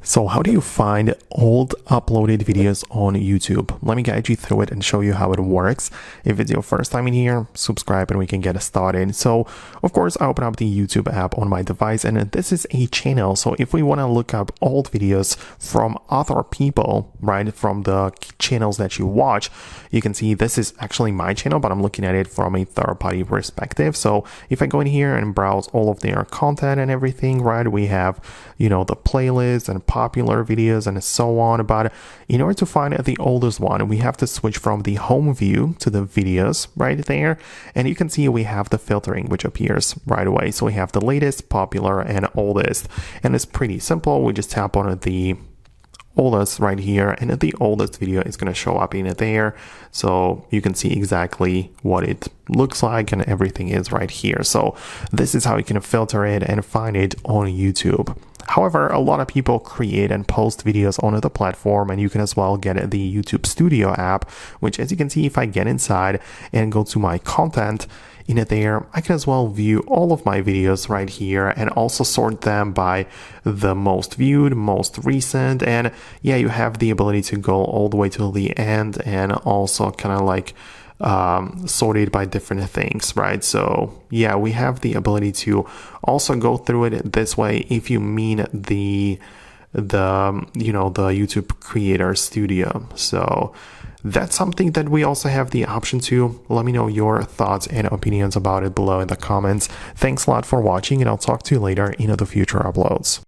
So how do you find old uploaded videos on YouTube? Let me guide you through it and show you how it works. If it's your first time in here, subscribe and we can get started. So of course I open up the YouTube app on my device and this is a channel. So if we want to look up old videos from other people, right, from the channels that you watch, you can see this is actually my channel, but I'm looking at it from a third-party perspective. So if I go in here and browse all of their content and everything, right, we have, you know, the playlist and popular videos and so on. But in order to find the oldest one, we have to switch from the home view to the videos right there. And you can see we have the filtering, which appears right away. So we have the latest, popular, and oldest. And it's pretty simple. We just tap on the oldest right here, and the oldest video is going to show up in there, so you can see exactly what it looks like and everything is right here. So this is how you can filter it and find it on YouTube. However, a lot of people create and post videos on the platform, and you can as well get the YouTube Studio app, which, as you can see, if I get inside and go to my content in it there, I can as well view all of my videos right here and also sort them by the most viewed, most recent, and yeah, you have the ability to go all the way to the end and also kind of like sorted by different things, right? So yeah, we have the ability to also go through it this way if you mean the YouTube Creator Studio. So that's something that we also have the option to. Let me know your thoughts and opinions about it below in the comments. Thanks a lot for watching, and I'll talk to you later in the future uploads.